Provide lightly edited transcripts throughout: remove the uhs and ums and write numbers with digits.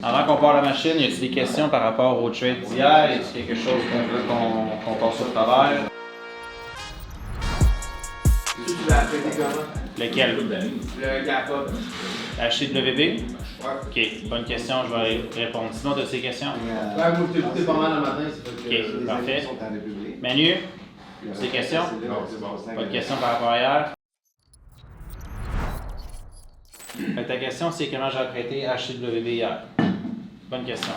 Avant qu'on part la machine, y a-t-il des questions par rapport au trade d'hier? Y a-t-il quelque chose qu'on veut qu'on passe au travers? Tu l'as prêté comment? Lequel? Le gap-up. HCWB? Ouais. Ok, bonne question, je vais répondre. Sinon, tu as ces questions? Ouais, moi, je t'ai écouté pas mal le matin, c'est fait que... Ok, parfait. sont en République. Manu, des questions? Non, c'est bon. Pas de questions par rapport à hier? Fait que ta question, c'est comment j'ai prêté HCWB hier? Bonne question.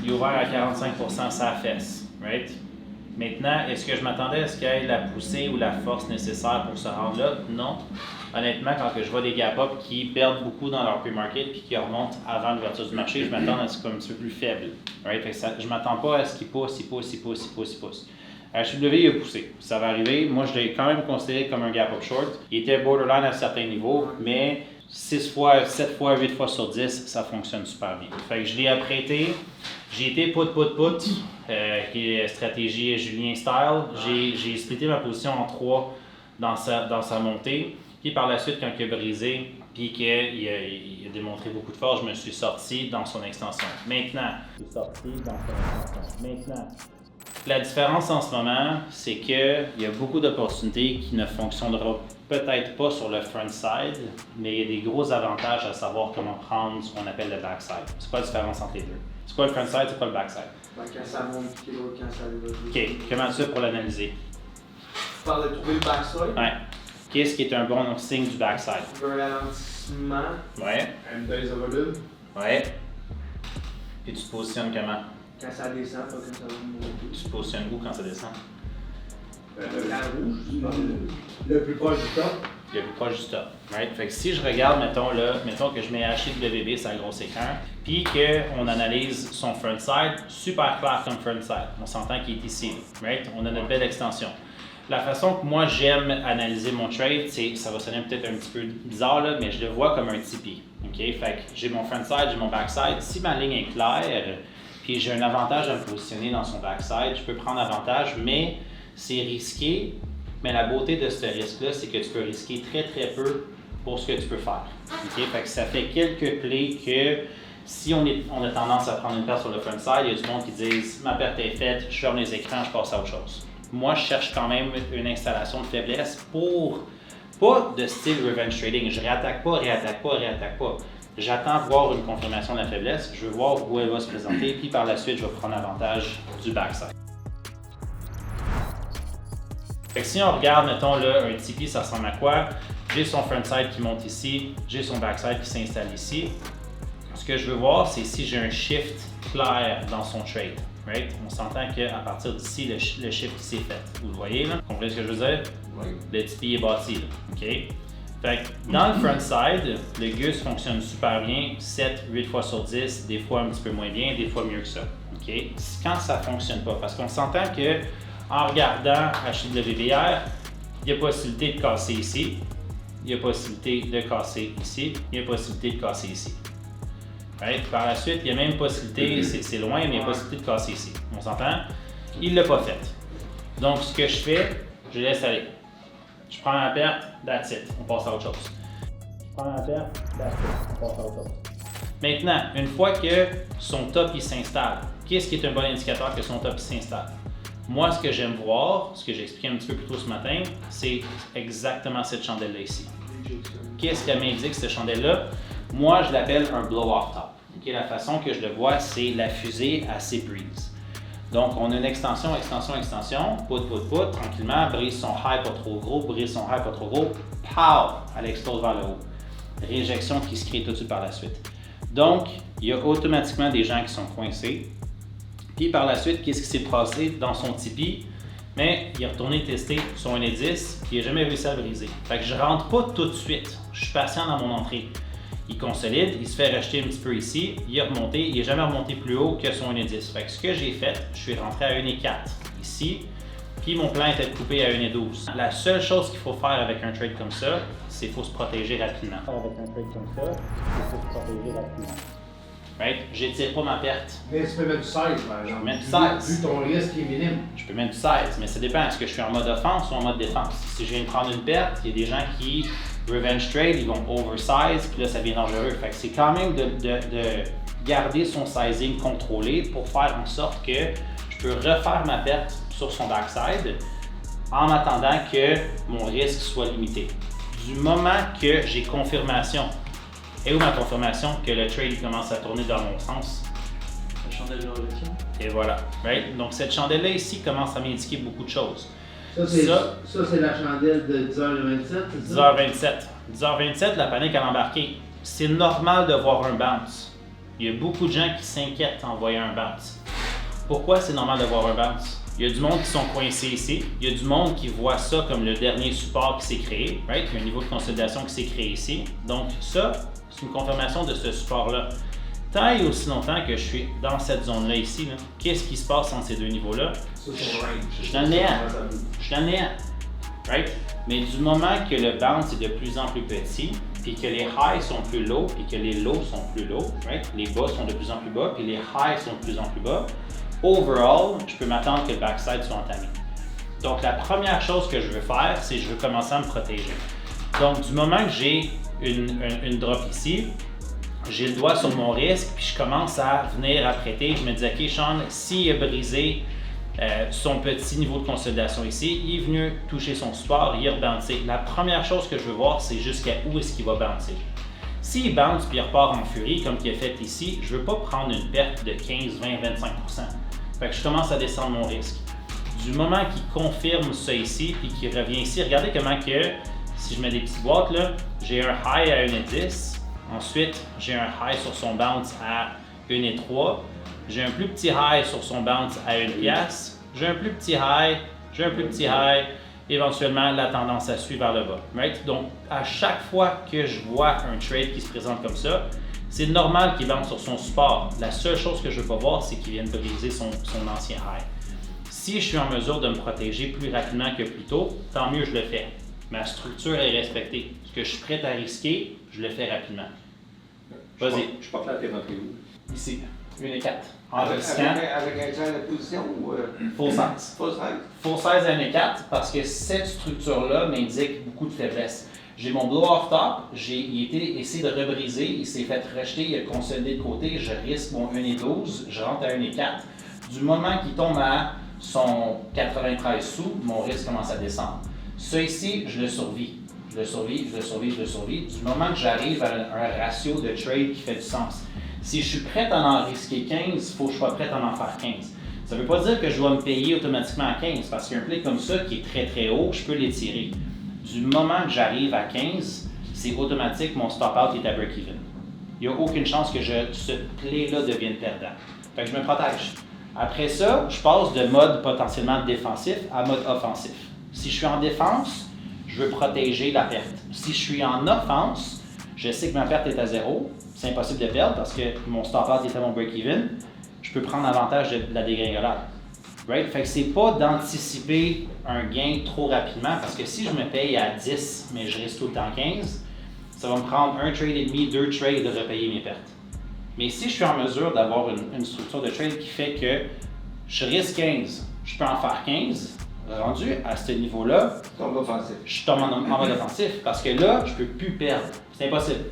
Il est ouvert à 45% sa fesse, right? Maintenant, est-ce que je m'attendais à ce qu'il y ait la poussée ou la force nécessaire pour se rendre là? Non. Honnêtement, quand je vois des gap-up qui perdent beaucoup dans leur pre-market puis qui remontent avant l'ouverture du marché, je m'attends à ce qu'il soit un petit peu plus faible. Right? Fait que ça, je ne m'attends pas à ce qu'il pousse. HW, il a poussé. Ça va arriver. Moi, je l'ai quand même considéré comme un gap-up short. Il était borderline à certains niveaux, mais 6 fois, 7 fois, 8 fois sur 10, ça fonctionne super bien. Fait que je l'ai apprêté. J'ai été put, qui est stratégie Julien style. J'ai splitté ma position en 3 dans sa montée. Puis par la suite, quand il a brisé, puis qu'il a démontré beaucoup de force, je me suis sorti dans son extension. Maintenant, la différence en ce moment, c'est qu'il y a beaucoup d'opportunités qui ne fonctionneront peut-être pas sur le front side, mais il y a des gros avantages à savoir comment prendre ce qu'on appelle le backside. C'est quoi la différence entre les deux? C'est quoi le front side, c'est quoi le backside? Ben, quand ça monte, puis l'autre, quand ça va. OK, comment tu fais pour l'analyser? Tu parles de trouver le backside. Ouais. Qu'est-ce qui est un bon signe du backside? Un ralentissement. Ouais. And days overbid. Ouais. Puis tu te positionnes comment? Quand ça descend, pas quand ça va monter. Tu te positionnes où quand ça descend? La rouge. Le plus proche du top. Le plus proche du stop. Right? Fait que si je regarde, mettons que je mets HCWB sur un gros écran, puis qu'on analyse son front side, super clair comme front side. On s'entend qu'il est ici. Right? On a notre belle extension. La façon que moi j'aime analyser mon trade, ça va sonner peut-être un petit peu bizarre, là, mais je le vois comme un tipi. Okay? Fait que j'ai mon front side, j'ai mon backside. Si ma ligne est claire, puis j'ai un avantage à me positionner dans son backside, je peux prendre avantage, mais c'est risqué. Mais la beauté de ce risque-là, c'est que tu peux risquer très très peu pour ce que tu peux faire. Okay? Fait que ça fait quelques plays que si on a tendance à prendre une perte sur le front side, il y a du monde qui disent ma perte est faite, je ferme les écrans, je passe à autre chose. Moi, je cherche quand même une installation de faiblesse pas de style revenge trading. Je réattaque pas. J'attends voir une confirmation de la faiblesse, je veux voir où elle va se présenter, puis par la suite, je vais prendre avantage du backside. Fait que si on regarde, mettons là, un Tipeee, ça ressemble à quoi? J'ai son frontside qui monte ici, j'ai son backside qui s'installe ici. Ce que je veux voir, c'est si j'ai un shift clair dans son trade. Right? On s'entend qu'à partir d'ici, le shift s'est fait. Vous le voyez là? Vous comprenez ce que je veux dire? Oui. Le Tipeee est bâti là. OK? Fait que dans le front side, le GUS fonctionne super bien, 7, 8 fois sur 10, des fois un petit peu moins bien, des fois mieux que ça. OK? Quand ça ne fonctionne pas, parce qu'on s'entend que en regardant HCWBR, il y a possibilité de casser ici, il y a possibilité de casser ici, il y a possibilité de casser ici. Right? Par la suite, il y a même possibilité, c'est loin, mais il y a possibilité de casser ici. On s'entend? Il ne l'a pas fait. Donc, ce que je fais, je laisse aller. Je prends la perte, that's it, on passe à autre chose. Je prends la perte, that's it, on passe à autre chose. Maintenant, une fois que son top il s'installe, qu'est-ce qui est un bon indicateur que son top il s'installe? Moi, ce que j'aime voir, ce que j'ai expliqué un petit peu plus tôt ce matin, c'est exactement cette chandelle-là ici. Qu'est-ce qu'elle m'indique, cette chandelle-là? Moi, je l'appelle un blow-off top. Okay? La façon que je le vois, c'est la fusée à ses breeze. Donc, on a une extension, put, tranquillement, brise son high pas trop gros, pow, elle explose vers le haut. Réjection qui se crée tout de suite par la suite. Donc, il y a automatiquement des gens qui sont coincés. Puis par la suite, qu'est-ce qui s'est passé dans son Tipeee? Mais il est retourné tester son indice, puis il n'a jamais réussi à le briser. Fait que je rentre pas tout de suite. Je suis patient dans mon entrée. Il consolide, il se fait racheter un petit peu ici, il est remonté, il n'est jamais remonté plus haut que son indice. Fait que ce que j'ai fait, je suis rentré à 1,4 ici, puis mon plan était de couper à 1,12. La seule chose qu'il faut faire avec un trade comme ça, c'est qu'il faut se protéger rapidement. Right? J'étire pas ma perte. Mais tu peux mettre du 16, par exemple. Je peux mettre du 16. Vu ton risque est minime. Je peux mettre du 16, mais ça dépend. Est-ce que je suis en mode offense ou en mode défense? Si je viens de prendre une perte, il y a des gens qui revenge trade, ils vont oversize, puis là ça devient dangereux. Fait que c'est quand même de garder son sizing contrôlé pour faire en sorte que je peux refaire ma perte sur son backside en attendant que mon risque soit limité. Du moment que j'ai confirmation, et où ma confirmation que le trade commence à tourner dans mon sens? La chandelle de révolution. Et voilà. Right? Donc cette chandelle-là ici commence à m'indiquer beaucoup de choses. Ça, c'est la chandelle de 10h27, c'est ça? 10h27. 10h27, la panique a embarqué. C'est normal de voir un bounce. Il y a beaucoup de gens qui s'inquiètent en voyant un bounce. Pourquoi c'est normal de voir un bounce? Il y a du monde qui sont coincés ici. Il y a du monde qui voit ça comme le dernier support qui s'est créé. Right? Il y a un niveau de consolidation qui s'est créé ici. Donc ça, c'est une confirmation de ce support-là. Tant et aussi longtemps que je suis dans cette zone-là ici, qu'est-ce qui se passe entre ces deux niveaux-là? Ça, c'est range. Je suis dans le néant. Je suis dans le néant. Right? Mais du moment que le bounce est de plus en plus petit, puis que les highs sont plus low, puis que les lows sont plus low, right? Les bas sont de plus en plus bas, puis les highs sont de plus en plus bas, overall, je peux m'attendre que le backside soit entamé. Donc, la première chose que je veux faire, c'est que je veux commencer à me protéger. Donc, du moment que j'ai une drop ici, j'ai le doigt sur mon risque, puis je commence à venir apprêter. Je me dis, OK, Sean, s'il a brisé son petit niveau de consolidation ici, il est venu toucher son support, il a rebouncé. La première chose que je veux voir, c'est jusqu'à où est-ce qu'il va bouncer. S'il bounce puis il repart en furie, comme il a fait ici, je ne veux pas prendre une perte de 15, 20, 25%. Fait que je commence à descendre mon risque. Du moment qu'il confirme ça ici, puis qu'il revient ici, regardez comment que, si je mets des petites boîtes là, j'ai un high à 1,10. Ensuite, j'ai un high sur son bounce à 1,3. J'ai un plus petit high sur son bounce à 1 pièce. J'ai un plus petit high, j'ai un plus petit high. Éventuellement, la tendance à suivre vers le bas. Right? Donc, à chaque fois que je vois un trade qui se présente comme ça, c'est normal qu'il bounce sur son support. La seule chose que je ne veux pas voir, c'est qu'il vienne briser son ancien high. Si je suis en mesure de me protéger plus rapidement que plus tôt, tant mieux, je le fais. Ma structure est respectée. Ce que je suis prêt à risquer, je le fais rapidement. Vas-y. Je suis pas clair, t'es rentré où? Ici, 1,4. En Avec risquant, un tiers de position ou full size. full size? Full size à 1,4 parce que cette structure-là m'indique beaucoup de faiblesse. J'ai mon blow-off top, il a été essayé de rebriser, il s'est fait rejeter, il a consolidé de côté, je risque mon 1,12, je rentre à 1,4. Du moment qu'il tombe à son 93 sous, mon risque commence à descendre. Ça ici, je le survis. Je le survis. Du moment que j'arrive à un ratio de trade qui fait du sens. Si je suis prêt à en risquer 15, il faut que je sois prêt à en faire 15. Ça ne veut pas dire que je dois me payer automatiquement à 15, parce qu'un play comme ça qui est très très haut, je peux l'étirer. Du moment que j'arrive à 15, c'est automatique, mon stop-out est à break-even. Il n'y a aucune chance que ce play-là devienne perdant. Fait que je me protège. Après ça, je passe de mode potentiellement défensif à mode offensif. Si je suis en défense, je veux protéger la perte. Si je suis en offense, je sais que ma perte est à 0. C'est impossible de perdre parce que mon stop-out est à mon break-even. Je peux prendre avantage de la dégringolade. Right? Fait que c'est pas d'anticiper un gain trop rapidement parce que si je me paye à 10, mais je risque tout le temps 15, ça va me prendre un trade et demi, 2 trades de repayer mes pertes. Mais si je suis en mesure d'avoir une structure de trade qui fait que je risque 15, je peux en faire 15, rendu à ce niveau-là, Tombe offensif. je tombe en mode offensif parce que là, je peux plus perdre. C'est impossible.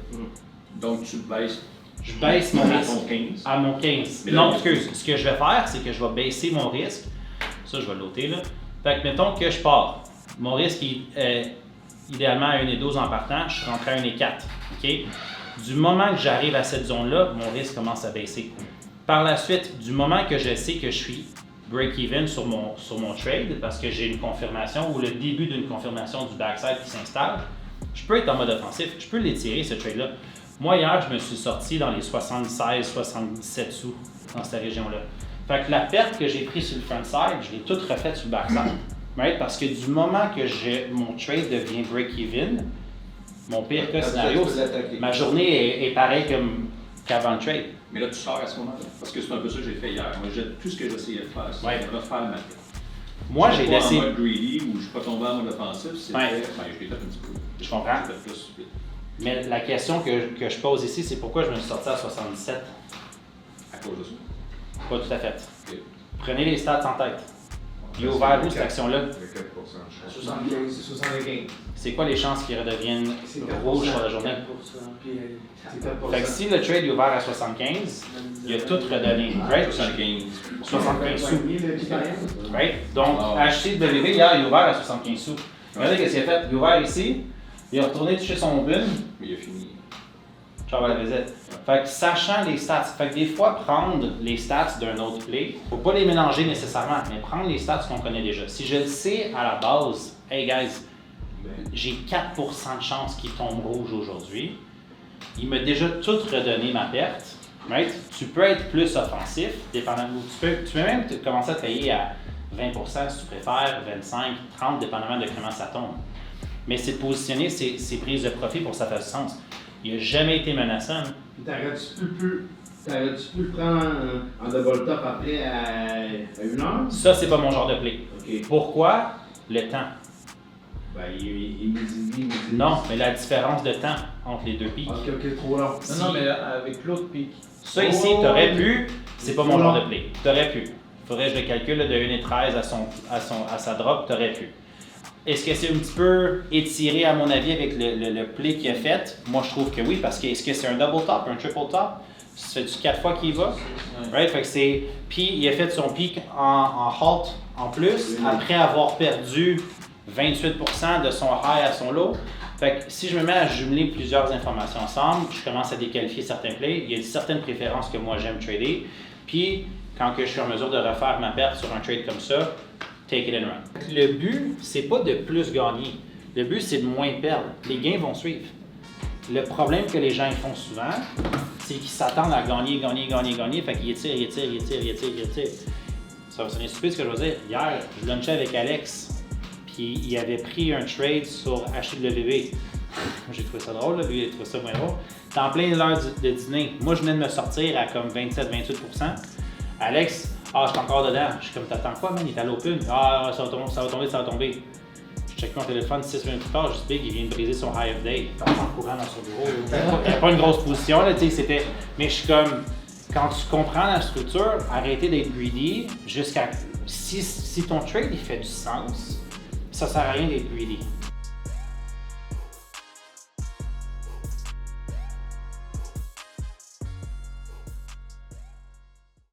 Donc tu baisses Je baisse mon à risque ton 15. à mon 15. Mais là, Non, excuse. Ce que je vais faire, c'est que je vais baisser mon risque. Ça, je vais l'ôter là. Fait que mettons que je pars. Mon risque est idéalement à 1,12 en partant. Je suis rentré à 1,4. OK? Du moment que j'arrive à cette zone-là, mon risque commence à baisser. Par la suite, du moment que je sais que je suis break-even sur mon trade, parce que j'ai une confirmation ou le début d'une confirmation du backside qui s'installe, je peux être en mode offensif. Je peux l'étirer, ce trade-là. Moi, hier, je me suis sorti dans les 76-77 sous dans cette région-là. Fait que la perte que j'ai prise sur le frontside, je l'ai toute refaite sur le backside. Right? Parce que du moment que mon trade devient break-even, mon pire cas scénario, ma journée est pareille qu'avant le trade. Mais là, tu sors à ce moment-là. Parce que c'est un peu ça que j'ai fait hier. Moi, tout ce que j'essayais de faire, c'est de refaire ma tête. Moi, Je suis j'ai pas laissé. en mode greedy ou je suis pas tombé en mode offensif. C'était, Ouais. je l'ai fait un petit peu. Je comprends. J'ai fait plus vite. Mais la question que je pose ici, c'est pourquoi je me suis sorti à 77? À cause de ça. Pas tout à fait. Ok. Prenez les stats en tête. Il est ouvert où cette action-là? Le 4% de chance. 75. C'est quoi les chances qu'il redevienne rouge sur la journée? 4%, puis c'est 4%. Fait que si le trade est ouvert à 75, il a tout redonné. Right? 75 sous. Right? Donc, HCW, hier, il est ouvert à 75 sous. Regardez ce qu'il a fait. Il est ouvert ici, il est retourné toucher son open. Mais il a fini. Ciao à la visite. Fait que sachant les stats, fait que des fois prendre les stats d'un autre play, faut pas les mélanger nécessairement, mais prendre les stats qu'on connaît déjà. Si je le sais à la base, hey guys, j'ai 4% de chance qu'il tombe rouge aujourd'hui, il m'a déjà tout redonné ma perte. Right? Tu peux être plus offensif, dépendamment, tu peux même commencer à payer à 20% si tu préfères, 25, 30, dépendamment de comment ça tombe. Mais c'est de positionner ses prises de profit pour que ça fasse sens. Il n'a jamais été menaçant. T'aurais-tu pu le prendre en double top après à 1 heure? Ça, c'est pas mon genre de play. Ok. Pourquoi? Le temps. Ben, il me dit. Non, mais la différence de temps entre les deux pics. Ok, trop long. Non, mais avec l'autre pic. Ça ici, t'aurais pu, c'est pas mon genre de play. T'aurais pu. Il faudrait que je le calcule là, de 1,13 à sa drop, t'aurais pu. Est-ce que c'est un petit peu étiré, à mon avis, avec le play qu'il a fait? Moi, je trouve que oui, parce que est-ce que c'est un double top, un triple top? Ça fait-tu 4 fois qu'il y va? Right? Fait que c'est... Puis, il a fait son pic en halt en plus, après avoir perdu 28% de son high à son low. Fait que si je me mets à jumeler plusieurs informations ensemble, je commence à déqualifier certains plays. Il y a certaines préférences que moi, j'aime trader. Puis, quand que je suis en mesure de refaire ma perte sur un trade comme ça, take it and run. Le but, c'est pas de plus gagner. Le but, c'est de moins perdre. Les gains vont suivre. Le problème que les gens font souvent, c'est qu'ils s'attendent à gagner. Fait qu'ils étirent. Ça va sonner stupide ce que je veux dire. Hier, je lunchais avec Alex, puis il avait pris un trade sur HWB. J'ai trouvé ça drôle, là, lui, il a trouvé ça moins drôle. C'était en plein l'heure de dîner. Moi, je venais de me sortir à comme 27-28%. Alex, je suis encore dedans. Je suis comme, t'attends quoi, man? Il est à l'open. Ça va tomber. Je check mon téléphone 6 minutes plus tard, juste big, il vient de briser son high of day. Il passe en courant dans son bureau. Il n'y a pas une grosse position, là, tu sais, c'était. Mais je suis comme, quand tu comprends la structure, arrêtez d'être greedy jusqu'à. Si ton trade il fait du sens, ça sert à rien d'être greedy.